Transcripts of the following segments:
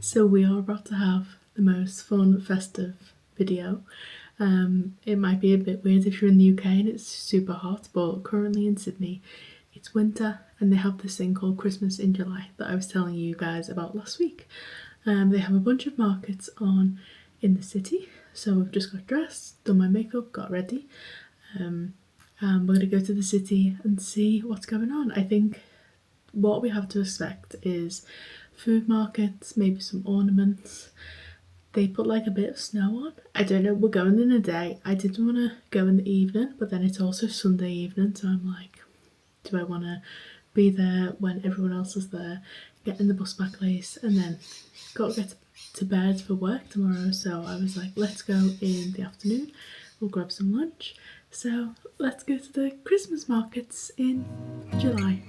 So we are about to have the most fun festive video. It might be a bit weird if you're in the UK and it's super hot, but currently in Sydney it's winter and they have this thing called Christmas in July that I was telling you guys about last week. They have a bunch of markets on in the city, so we've just got dressed, done my makeup, got ready. And we're going to go to the city and see what's going on. I think what we have to expect is food markets, maybe some ornaments. They put like a bit of snow on. I don't know, we're going in a day. I didn't want to go in the evening, but then it's also Sunday evening, so I'm like, do I want to be there when everyone else is there, get in the bus back late, and then got to get to bed for work tomorrow. So I was like, let's go in the afternoon, we'll grab some lunch. So let's go to the Christmas markets in July.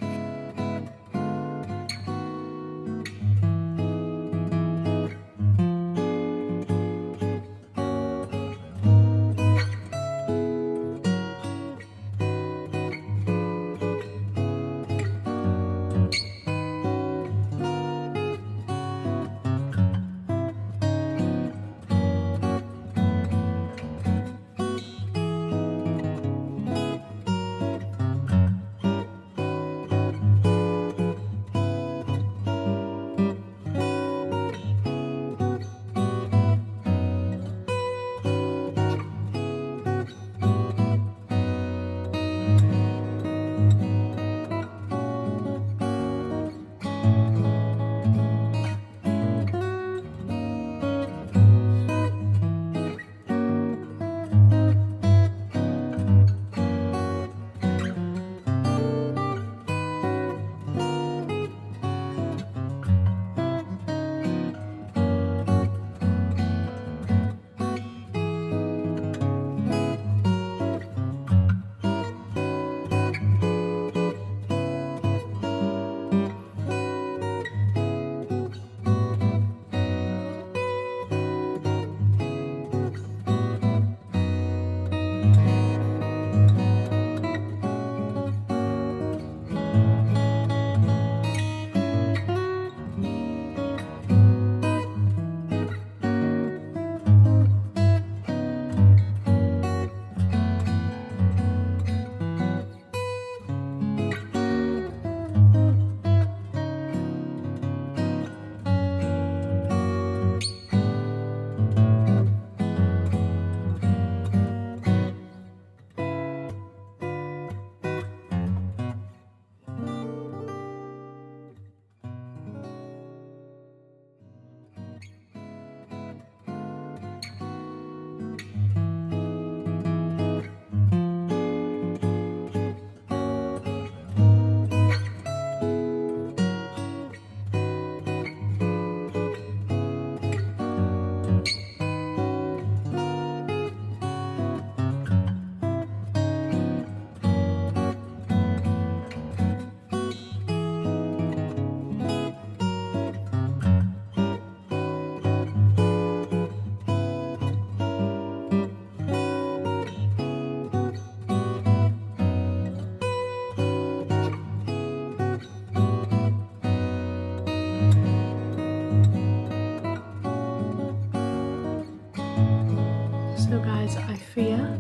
So guys, I fear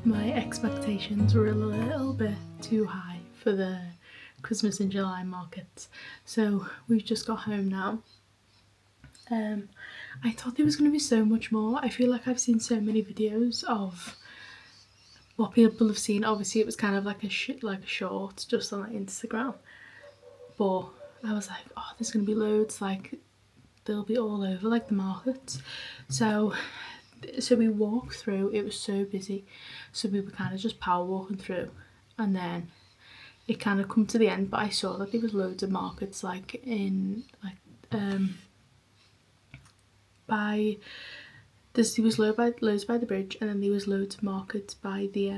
my expectations were a little bit too high for the Christmas in July markets. So we've just got home now. I thought there was going to be so much more. I feel like I've seen so many videos of what people have seen. Obviously it was kind of like a short just on like Instagram, but I was like, oh, there's going to be loads, like they'll be all over like the markets. So we walked through, it was so busy, so we were kind of just power walking through, and then it kind of come to the end, but I saw that there was loads of markets like in like there was loads by the bridge, and then there was loads of markets by the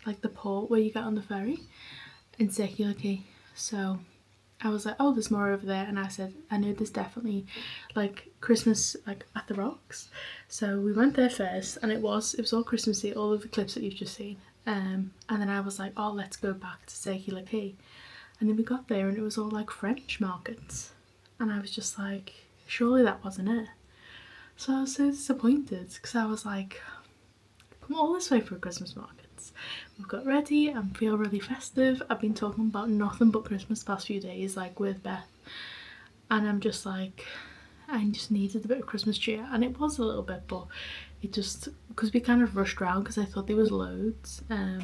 like the port where you get on the ferry in Circular Quay. So I was like, oh, there's more over there, and I said, I know there's definitely like Christmas like at the Rocks. So we went there first, and it was all Christmassy, all of the clips that you've just seen. And then I was like, oh, let's go back to Circular Quay. And then we got there and it was all like French markets, and I was just like, surely that wasn't it. So I was so disappointed because I was like, come all this way for Christmas markets. We've got ready and feel really festive. I've been talking about nothing but Christmas the past few days, like with Beth, and I'm just like, I just needed a bit of Christmas cheer, and it was a little bit, but it just, because we kind of rushed around because I thought there was loads. I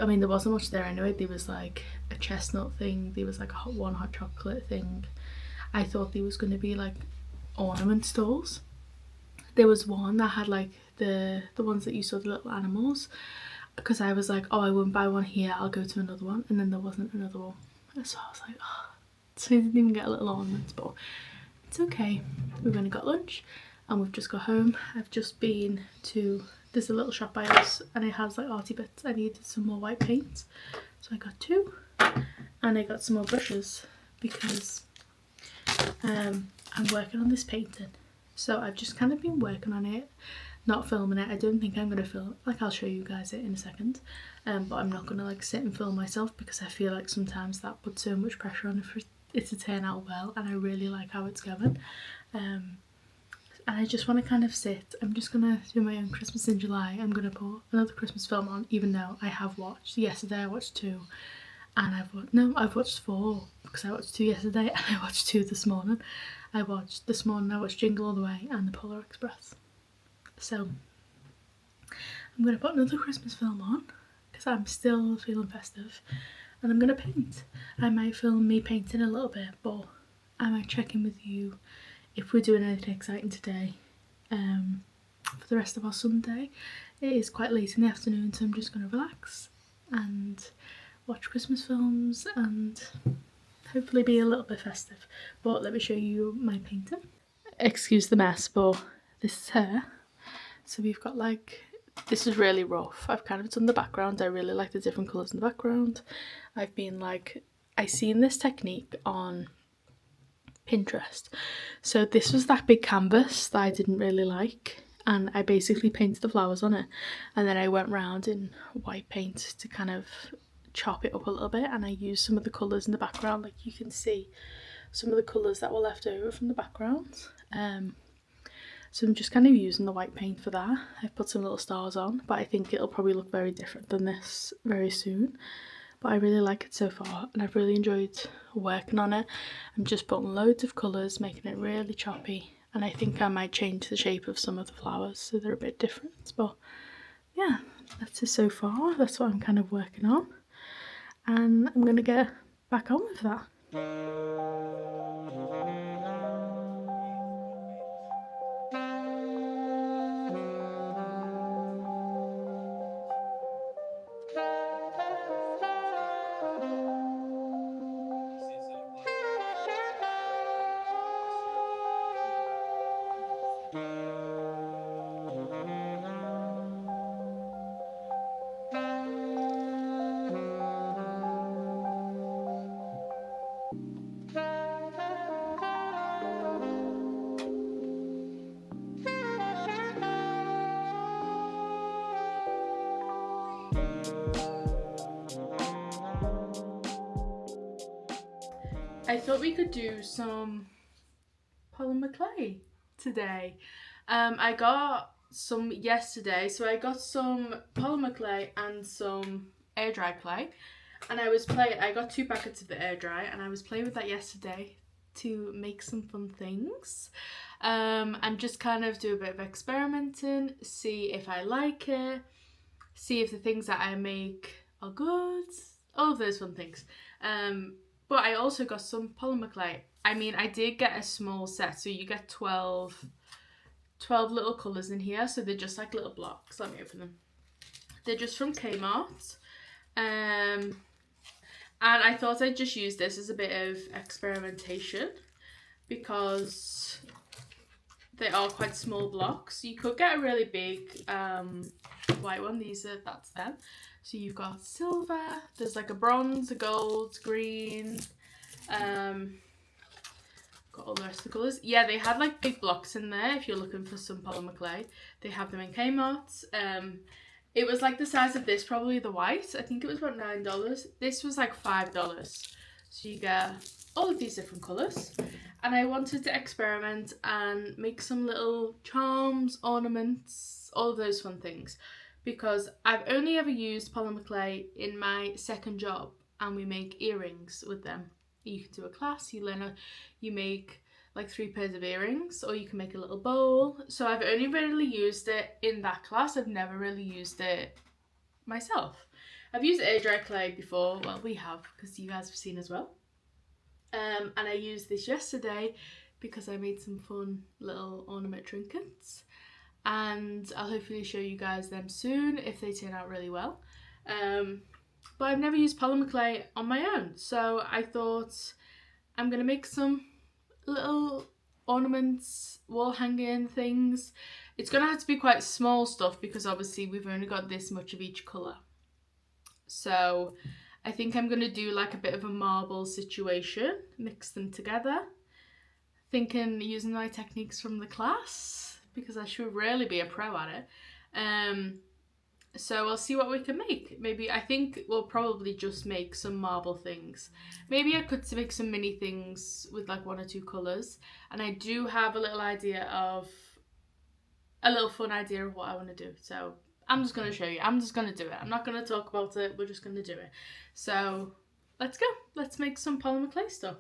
mean, there wasn't much there anyway. There was like a chestnut thing, there was like a one hot chocolate thing. I thought there was going to be like ornament stalls. There was one that had like the ones that you saw, the little animals, because I was like, oh, I wouldn't buy one here, I'll go to another one, and then there wasn't another one, so I was like, oh. So I didn't even get a little ornament, but it's okay. We've only got lunch and we've just got home. I've just been to, there's a little shop by us and it has like arty bits. I needed some more white paint, so I got 2, and I got some more brushes because I'm working on this painting. So I've just kind of been working on it, not filming it. I don't think I'm going to film, like I'll show you guys it in a second, but I'm not going to like sit and film myself because I feel like sometimes that puts so much pressure on it to turn out well, and I really like how it's going. And I just want to kind of sit. I'm just going to do my own Christmas in July. I'm going to put another Christmas film on, even though I have watched, yesterday I watched 2, and I've watched 4, because I watched 2 yesterday and I watched 2 this morning. I watched Jingle All the Way and The Polar Express. So I'm going to put another Christmas film on because I'm still feeling festive, and I'm going to paint. I might film me painting a little bit, but I might check in with you if we're doing anything exciting today. For the rest of our Sunday, it is quite late in the afternoon, so I'm just going to relax and watch Christmas films and hopefully be a little bit festive. But let me show you my painting. Excuse the mess, but this is her. So we've got like, this is really rough. I've kind of done the background. I really like the different colours in the background. I've been like, I seen this technique on Pinterest. So this was that big canvas that I didn't really like, and I basically painted the flowers on it, and then I went round in white paint to kind of chop it up a little bit, and I used some of the colours in the background. Like you can see some of the colours that were left over from the background. So I'm just kind of using the white paint for that. I've put some little stars on, but I think it'll probably look very different than this very soon. But I really like it so far, and I've really enjoyed working on it. I'm just putting loads of colours, making it really choppy, and I think I might change the shape of some of the flowers so they're a bit different. But yeah, that's it so far. That's what I'm kind of working on, and I'm gonna get back on with that. I thought we could do some polymer clay today. I got some yesterday, so I got some polymer clay and some air dry clay, and I got 2 packets of the air dry, and I was playing with that yesterday to make some fun things, and just kind of do a bit of experimenting, see if I like it, see if the things that I make are good, all of those fun things. But I also got some polymer clay. I mean, I did get a small set, so you get 12 little colours in here, so they're just like little blocks. Let me open them. They're just from Kmart. And I thought I'd just use this as a bit of experimentation because they are quite small blocks. You could get a really big white one. That's them. So you've got silver, there's like a bronze, a gold, green, got all the rest of the colours. Yeah, they had like big blocks in there if you're looking for some polymer clay. They have them in Kmart. It was like the size of this, probably the white. I think it was about $9. This was like $5. So you get all of these different colours, and I wanted to experiment and make some little charms, ornaments, all of those fun things, because I've only ever used polymer clay in my second job, and we make earrings with them. You can do a class, you learn you make like 3 pairs of earrings, or you can make a little bowl. So I've only really used it in that class. I've never really used it myself. I've used air dry clay before. Well, we have, because you guys have seen as well. And I used this yesterday because I made some fun little ornament trinkets, and I'll hopefully show you guys them soon if they turn out really well. But I've never used polymer clay on my own, so I thought I'm gonna make some little ornaments, wall hanging things. It's gonna have to be quite small stuff because obviously we've only got this much of each colour. So I think I'm gonna do like a bit of a marble situation, mix them together. Thinking using my techniques from the class, because I should really be a pro at it. So we'll see what we can make. Maybe, I think we'll probably just make some marble things. Maybe I could make some mini things with like 1 or 2 colours. And I do have a little fun idea of what I want to do. So I'm just going to show you. I'm just going to do it. I'm not going to talk about it. We're just going to do it. So let's go. Let's make some polymer clay stuff.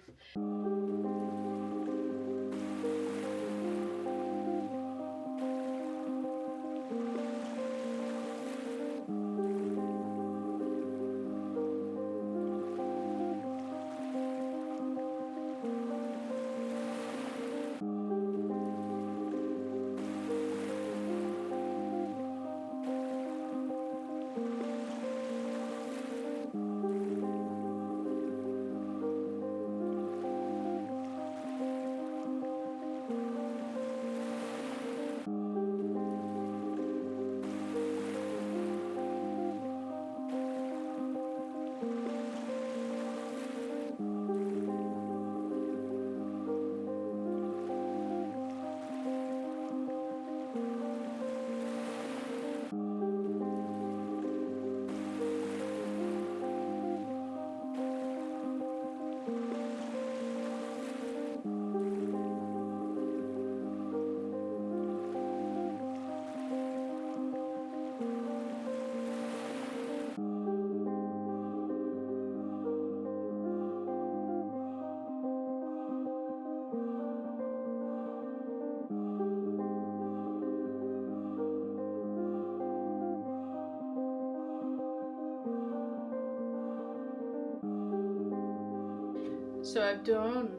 So I've done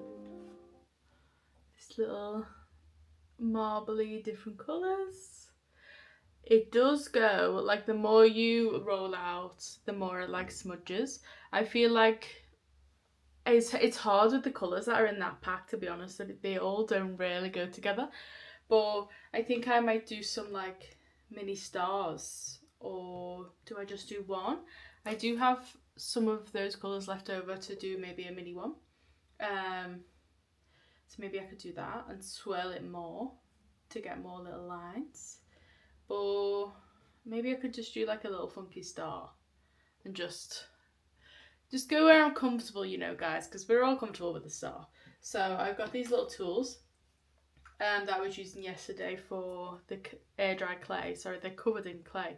this little marbly different colours. It does go, like the more you roll out, the more it like smudges. I feel like it's hard with the colours that are in that pack, to be honest. They all don't really go together. But I think I might do some like mini stars, or do I just do one? I do have some of those colours left over to do maybe a mini one. So maybe I could do that and swirl it more to get more little lines. Or maybe I could just do like a little funky star and just go where I'm comfortable, you know, guys, because we're all comfortable with the star. So I've got these little tools that I was using yesterday for the air dry clay. Sorry, they're covered in clay.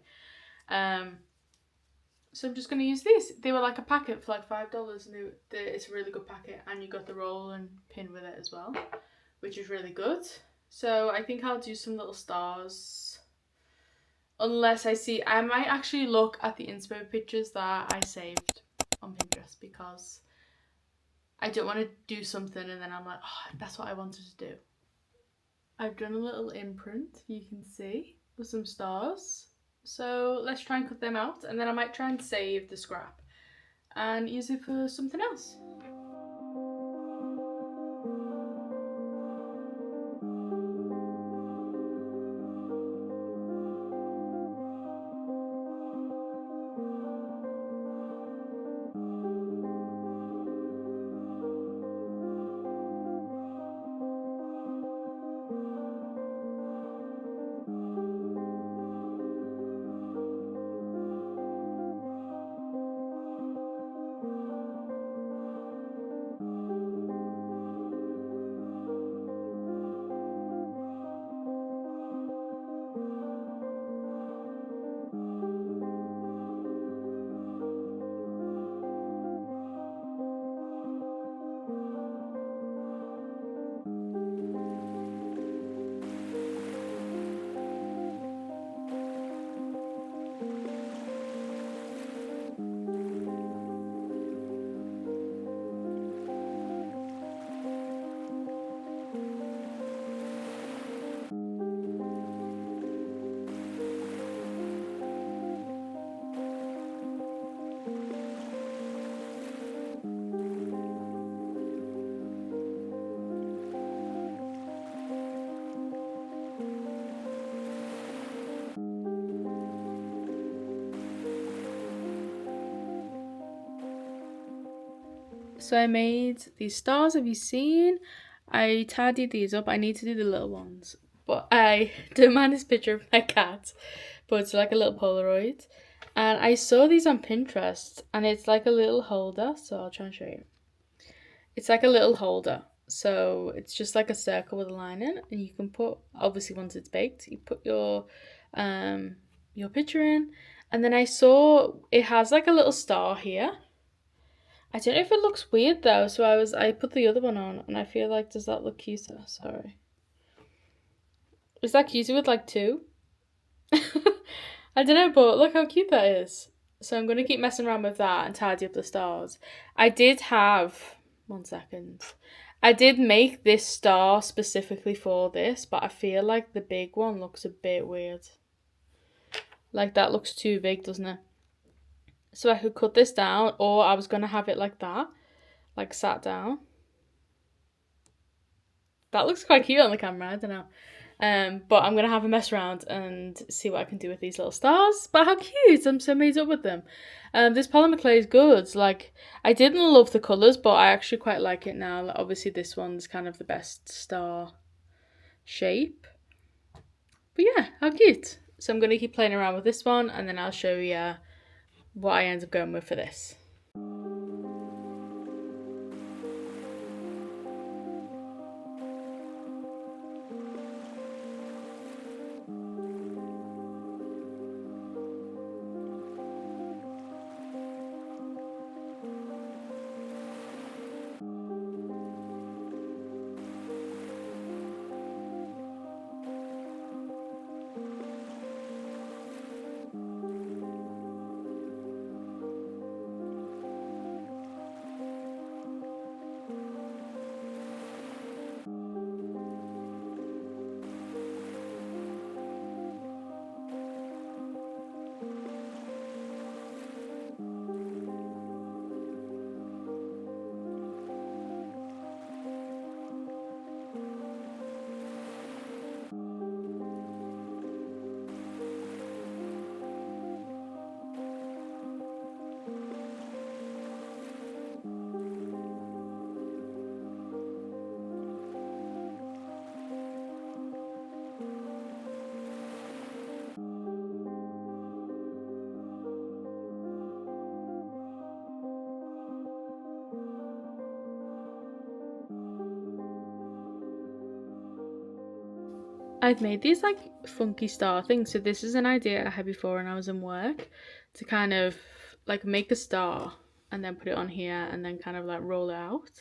So I'm just going to use these. They were like a packet for like $5, and it's a really good packet, and you got the roll and pin with it as well, which is really good. So I think I'll do some little stars, unless I might actually look at the inspo pictures that I saved on Pinterest, because I don't want to do something and then I'm like, oh, that's what I wanted to do. I've done a little imprint, you can see, with some stars. So let's try and cut them out, and then I might try and save the scrap and use it for something else. So I made these stars, have you seen? I tidied these up. I need to do the little ones. But I don't mind this picture of my cat, but it's like a little Polaroid. And I saw these on Pinterest, and it's like a little holder, so I'll try and show you. It's like a little holder. So it's just like a circle with a line in, and you can put, obviously once it's baked, you put your picture in. And then I saw it has like a little star here. I don't know if it looks weird though, so I put the other one on, and I feel like, does that look cuter? Sorry. Is that cuter with like two? I don't know, but look how cute that is. So I'm going to keep messing around with that and tidy up the stars. I did have, 1 second. I did make this star specifically for this, but I feel like the big one looks a bit weird. Like that looks too big, doesn't it? So I could cut this down, or I was going to have it like that, like sat down. That looks quite cute on the camera, I don't know. But I'm going to have a mess around and see what I can do with these little stars. But how cute, I'm so made up with them. This polymer clay is good. Like, I didn't love the colours, but I actually quite like it now. Like, obviously this one's kind of the best star shape. But yeah, how cute. So I'm going to keep playing around with this one, and then I'll show you what I end up going with for this. I've made these like funky star things. So this is an idea I had before when I was in work, to kind of like make a star and then put it on here and then kind of like roll it out.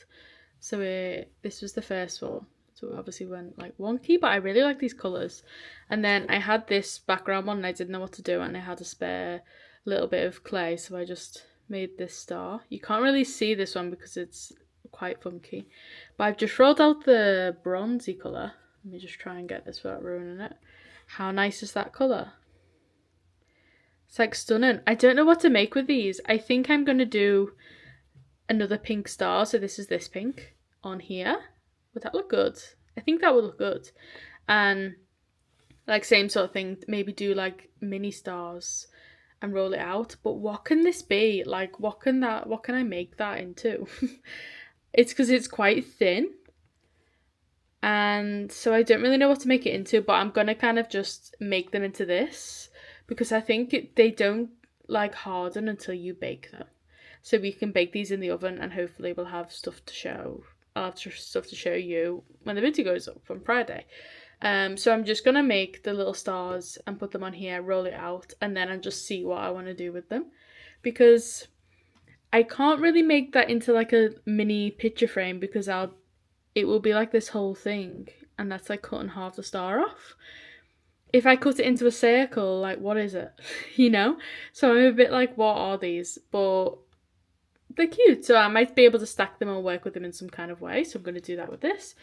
So this was the first one. So it obviously went like wonky, but I really like these colours. And then I had this background one and I didn't know what to do, and I had a spare little bit of clay, so I just made this star. You can't really see this one because it's quite funky, but I've just rolled out the bronzy colour. Let me just try and get this without ruining it. How nice is that colour? It's like stunning. I don't know what to make with these. I think I'm going to do another pink star. So this is this pink on here. Would that look good? I think that would look good. And like same sort of thing, maybe do like mini stars and roll it out. But what can this be? Like what can I make that into? It's because it's quite thin. And so I don't really know what to make it into, but I'm gonna kind of just make them into this, because I think they don't like harden until you bake them. So we can bake these in the oven, and hopefully we'll have stuff to show. I'll have stuff to show you when the video goes up on Friday. So I'm just gonna make the little stars and put them on here, roll it out, and then I'll just see what I want to do with them, because I can't really make that into like a mini picture frame, because it will be like this whole thing, and that's like cutting half the star off. If I cut it into a circle, like what is it? You know? So I'm a bit like, what are these? But they're cute, so I might be able to stack them or work with them in some kind of way, so I'm going to do that with this.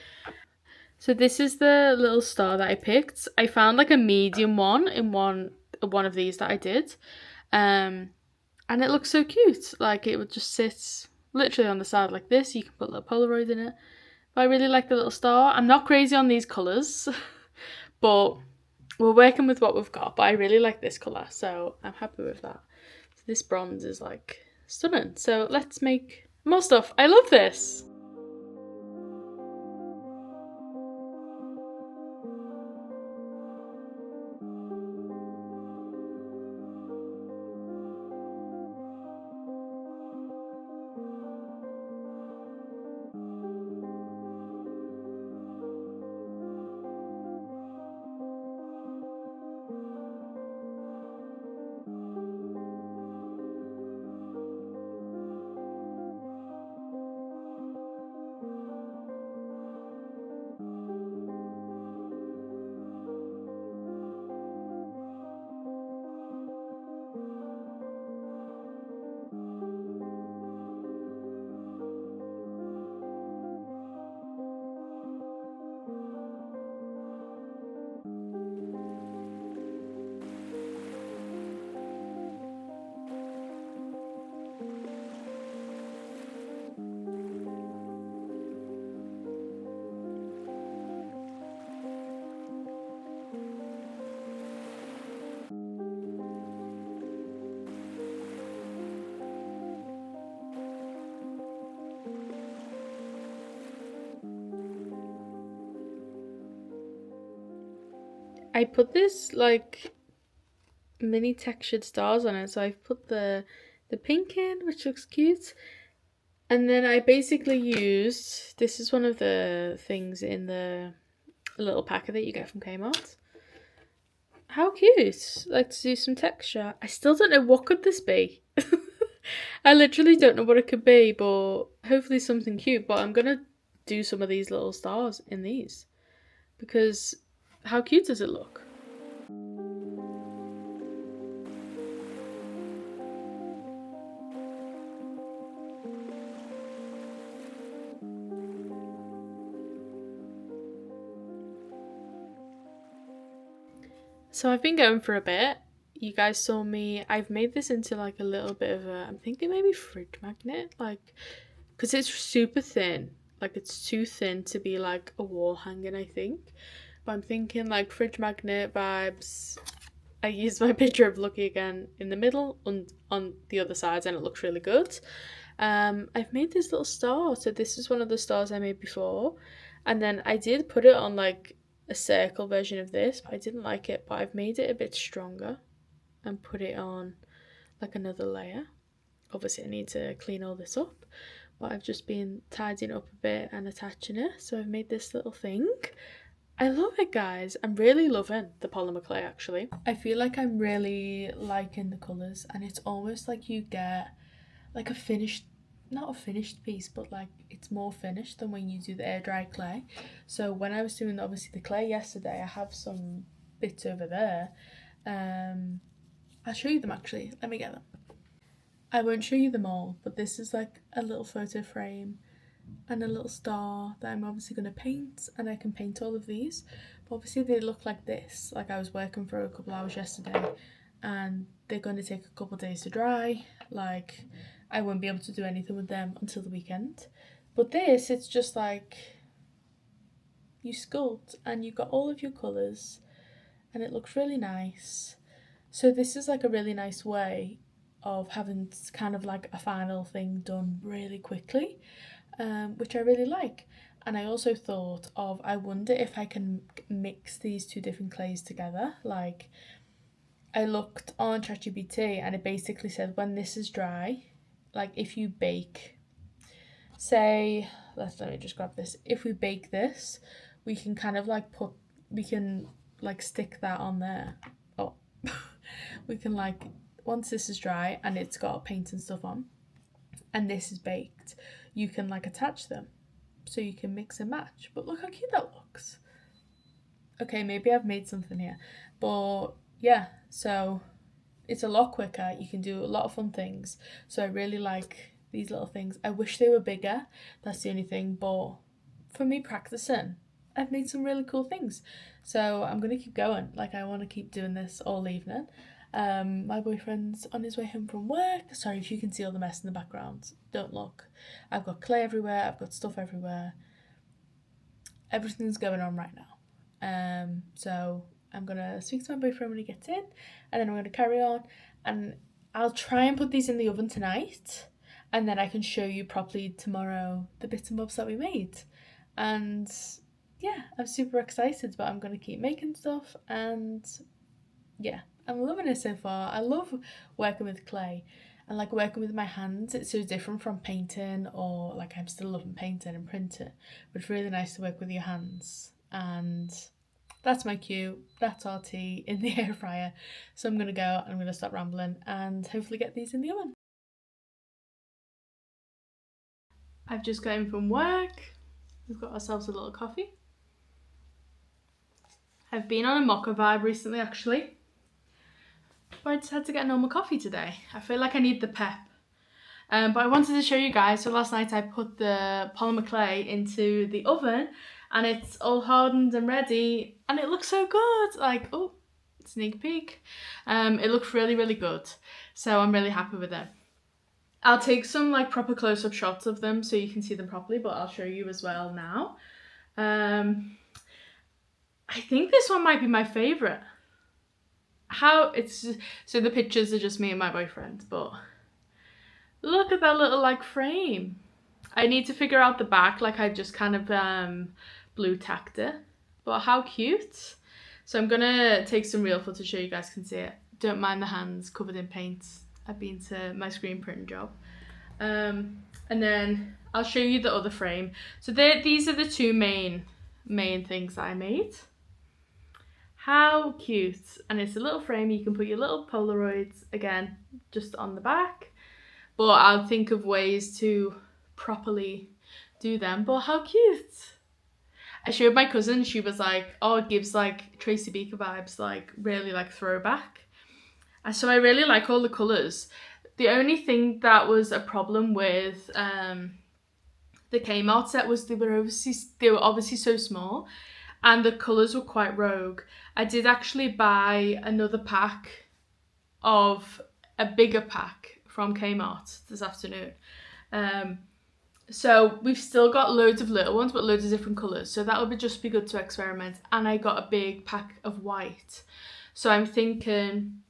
So this is the little star that I picked. I found like a medium one in one of these that I did, and it looks so cute. Like it would just sit literally on the side like this. You can put a little Polaroid in it. I really like the little star. I'm not crazy on these colours, but we're working with what we've got. But I really like this colour, so I'm happy with that. So this bronze is like stunning. So let's make More stuff. I love this. I put this like mini textured stars on it, so I've put the pink in, which looks cute, and then I basically used, this is one of the things in the little packet that you get from Kmart. How cute! Like, to do some texture. I still don't know what could this be. I literally don't know what it could be, but hopefully something cute. But I'm gonna do some of these little stars in these, because how cute does it look? So I've been going for a bit. You guys saw me, I've made this into like a little bit of a, I'm thinking maybe fridge magnet, like, because it's super thin. Like, it's too thin to be like a wall hanging, I think. But I'm thinking like fridge magnet vibes. I used my picture of Lucky again in the middle and on the other sides, and it looks really good. I've made this little star. So this is one of the stars I made before. And then I did put it on like a circle version of this, but I didn't like it. But I've made it a bit stronger and put it on like another layer. Obviously I need to clean all this up, but I've just been tidying up a bit and attaching it. So I've made this little thing. I love it, guys. I'm really loving the polymer clay, actually. I feel like I'm really liking the colours, and it's almost like you get like a finished, not a finished piece, but like it's more finished than when you do the air dry clay. So when I was doing obviously the clay yesterday, I have some bits over there. I'll show you them actually. Let me get them. I won't show you them all, but this is like a little photo frame and a little star that I'm obviously going to paint, and I can paint all of these. But obviously they look like this. Like, I was working for a couple hours yesterday and they're going to take a couple days to dry. Like, I won't be able to do anything with them until the weekend. But this, it's just like you sculpt and you got all of your colours and it looks really nice. So this is like a really nice way of having kind of like a final thing done really quickly, which I really like. And I also thought of, I wonder if I can mix these two different clays together. Like, I looked on ChatGPT and it basically said when this is dry, like if you bake, say, let me just grab this. If we bake this, we can kind of like we can like stick that on there. Oh, we can like, once this is dry and it's got paint and stuff on, and this is baked, you can like attach them. So you can mix and match. But look how cute that looks. Okay, maybe I've made something here. But yeah, so it's a lot quicker. You can do a lot of fun things. So I really like these little things. I wish they were bigger. That's the only thing. But for me practicing, I've made some really cool things. So I'm going to keep going. Like, I want to keep doing this all evening. My boyfriend's on his way home from work. Sorry if you can see all the mess in the background. Don't look. I've got clay everywhere. I've got stuff everywhere. Everything's going on right now. So I'm gonna speak to my boyfriend when he gets in, and then I'm gonna carry on. And I'll try and put these in the oven tonight. and then I can show you properly tomorrow the bits and bobs that we made. And yeah, I'm super excited, but I'm going to keep making stuff, and yeah, I'm loving it so far. I love working with clay and like working with my hands. It's so different from painting, or like I'm still loving painting and printing, but it's really nice to work with your hands. And that's my cue. That's our tea in the air fryer. So I'm gonna go and I'm gonna stop rambling and hopefully get these in the oven. I've just got in from work. We've got ourselves a little coffee. I've been on a mocha vibe recently, actually. But I decided to get a normal coffee today. I feel like I need the pep. But I wanted to show you guys. So last night I put the polymer clay into the oven and it's all hardened and ready and it looks so good. Like, oh, sneak peek. It looks really, really good. So I'm really happy with it. I'll take some like proper close-up shots of them so you can see them properly, but I'll show you as well now. I think this one might be my favourite. So the pictures are just me and my boyfriend, but look at that little like frame. I need to figure out the back, like I just kind of blue tacked it, but how cute. So I'm gonna take some real footage so you guys can see it. Don't mind the hands covered in paint. I've been to my screen printing job. And then I'll show you the other frame. So these are the two main things that I made. How cute. And it's a little frame. You can put your little Polaroids, again, just on the back. But I'll think of ways to properly do them. But how cute. I showed my cousin. She was like, oh, it gives like Tracy Beaker vibes, like really like throwback. And so I really like all the colours. The only thing that was a problem with the Kmart set was they were obviously so small and the colours were quite rogue. I did actually buy another pack of a bigger pack from Kmart this afternoon. So we've still got loads of little ones, but loads of different colours. So that would just be good to experiment. And I got a big pack of white. So I'm thinking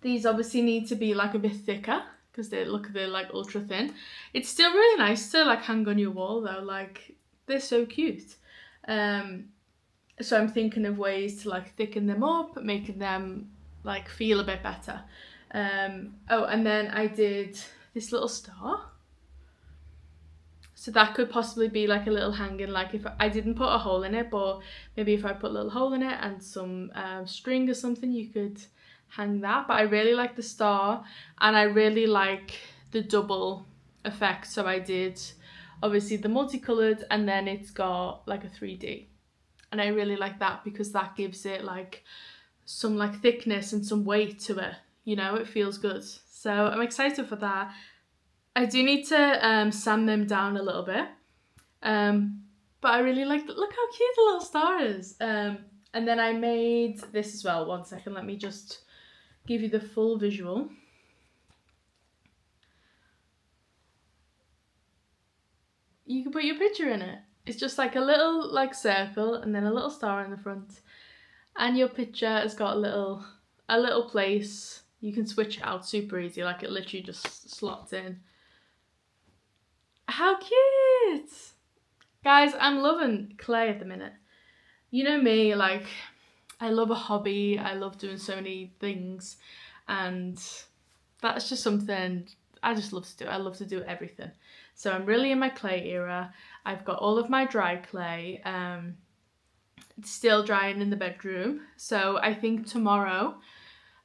these obviously need to be like a bit thicker because they're like ultra thin. It's still really nice to like hang on your wall though. Like they're so cute. So I'm thinking of ways to like thicken them up, making them like feel a bit better. Oh, and then I did this little star. So that could possibly be like a little hanging, like if I didn't put a hole in it, but maybe if I put a little hole in it and some string or something, you could hang that. But I really like the star and I really like the double effect. So I did obviously the multicolored and then it's got like a 3D. And I really like that because that gives it like some like thickness and some weight to it. You know, it feels good. So I'm excited for that. I do need to sand them down a little bit. But I really like, look how cute the little star is. And then I made this as well. 1 second, let me just give you the full visual. You can put your picture in it. It's just like a little like circle and then a little star in the front. And your picture has got a little place. You can switch it out super easy, like it literally just slots in. How cute! Guys, I'm loving clay at the minute. You know me, like, I love a hobby. I love doing so many things. And that's just something I just love to do. I love to do everything. So I'm really in my clay era. I've got all of my dry clay. It's still drying in the bedroom. So I think tomorrow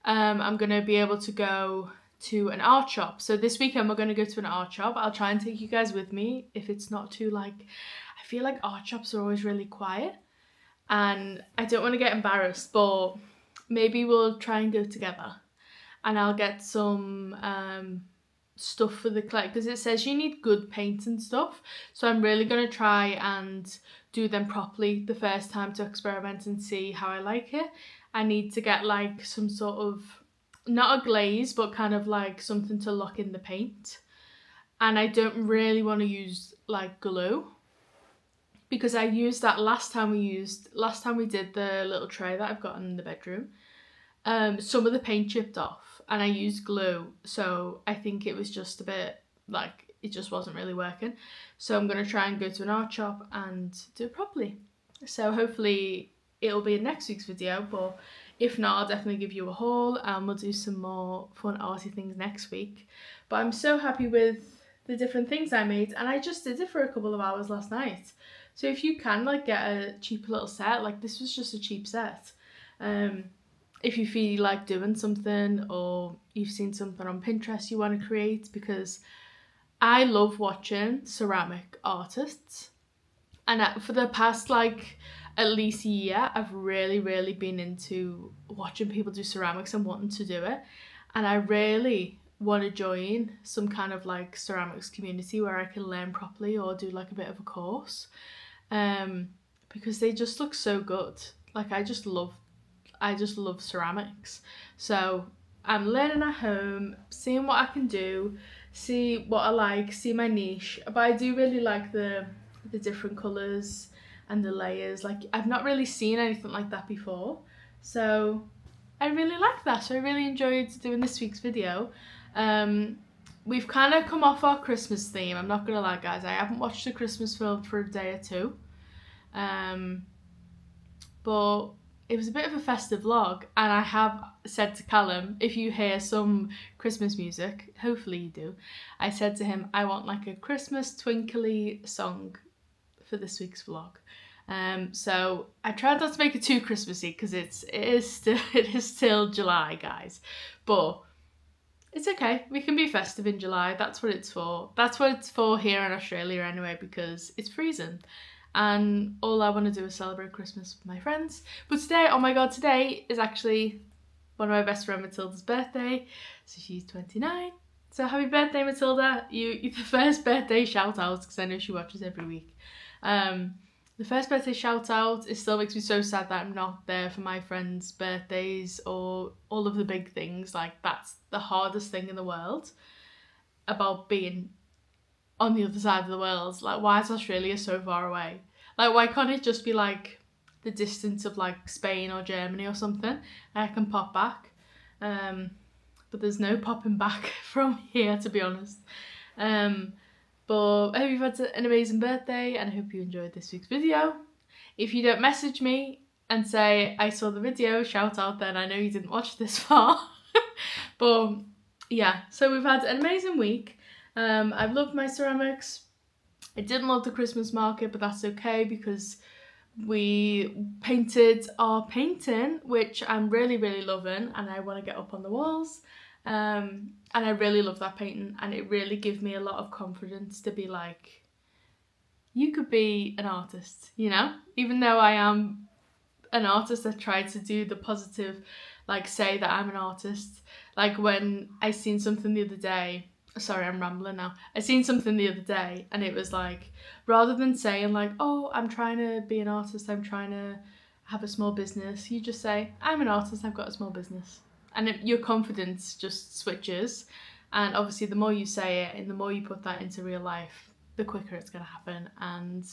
I'm going to be able to go to an art shop. So this weekend we're going to go to an art shop. I'll try and take you guys with me if it's not too like, I feel like art shops are always really quiet and I don't want to get embarrassed, but maybe we'll try and go together and I'll get some stuff for the clay because it says you need good paint and stuff. So I'm really going to try and do them properly the first time to experiment and see how I like it. I need to get like some sort of, not a glaze, but kind of like something to lock in the paint. And I don't really want to use like glue because I used that last time we did the little tray that I've got in the bedroom. Some of the paint chipped off and I used glue. So I think it was just a bit like it just wasn't really working. So I'm going to try and go to an art shop and do it properly. So hopefully it'll be in next week's video, but if not, I'll definitely give you a haul and we'll do some more fun arty things next week. But I'm so happy with the different things I made, and I just did it for a couple of hours last night. So if you can like get a cheap little set, like this was just a cheap set. If you feel like doing something or you've seen something on Pinterest you want to create, because I love watching ceramic artists. And for the past like at least a year, I've really been into watching people do ceramics and wanting to do it. And I really want to join some kind of like ceramics community where I can learn properly or do like a bit of a course. Because they just look so good. Like I just love ceramics. So I'm learning at home, seeing what I can do, see what I like, see my niche. But I do really like the different colours and the layers. Like I've not really seen anything like that before. So I really like that. So I really enjoyed doing this week's video. We've kind of come off our Christmas theme. I'm not gonna lie, guys. I haven't watched a Christmas film for a day or two. But it was a bit of a festive vlog, and I have said to Callum, if you hear some Christmas music, hopefully you do, I said to him, I want like a Christmas twinkly song for this week's vlog. So I tried not to make it too Christmassy because it is still July, guys, but it's okay. We can be festive in July. That's what it's for. That's what it's for here in Australia anyway, because it's freezing. And all I want to do is celebrate Christmas with my friends. But today, oh my god, today is actually one of my best friend Matilda's birthday. So she's 29. So happy birthday, Matilda. You're the first birthday shout out, because I know she watches every week. The first birthday shout out, it still makes me so sad that I'm not there for my friends' birthdays or all of the big things. Like that's the hardest thing in the world about being on the other side of the world. Like, why is Australia so far away? Like, why can't it just be like the distance of like Spain or Germany or something, and I can pop back? But there's no popping back from here, to be honest. But I hope you've had an amazing birthday, and I hope you enjoyed this week's video. If you don't message me and say I saw the video, shout out, then I know you didn't watch this far. But yeah, so we've had an amazing week. I've loved my ceramics. I didn't love the Christmas market, but that's okay because we painted our painting, which I'm really loving, and I want to get up on the walls. And I really love that painting, and it really gave me a lot of confidence to be like, you could be an artist, you know? Even though I am an artist, I try to do the positive, like say that I'm an artist. Like when I seen something the other day, sorry, I'm rambling now. I seen something the other day and it was like, rather than saying like, oh, I'm trying to be an artist, I'm trying to have a small business, you just say, I'm an artist, I've got a small business. And your confidence just switches. And obviously the more you say it and the more you put that into real life, the quicker it's going to happen. And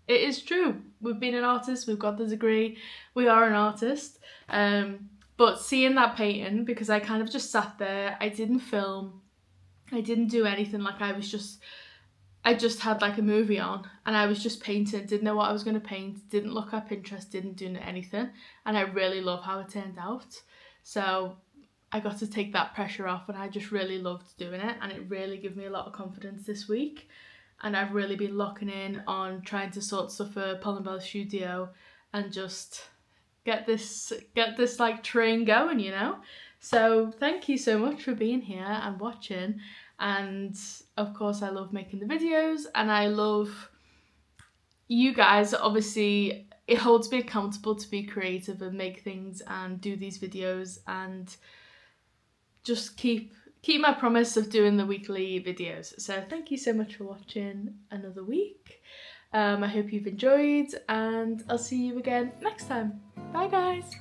it is true. We've been an artist, we've got the degree, we are an artist. But seeing that painting, because I kind of just sat there, I didn't film, I didn't do anything, like I just had like a movie on and I was just painting, didn't know what I was going to paint, didn't look at Pinterest, didn't do anything, and I really love how it turned out. So I got to take that pressure off and I just really loved doing it, and it really gave me a lot of confidence this week. And I've really been locking in on trying to sort stuff for PalombellaStudio and just get this like train going, you know? So thank you so much for being here and watching. And of course I love making the videos, and I love you guys. Obviously it holds me accountable to be creative and make things and do these videos and just keep my promise of doing the weekly videos. So thank you so much for watching another week. I hope you've enjoyed, and I'll see you again next time. Bye guys.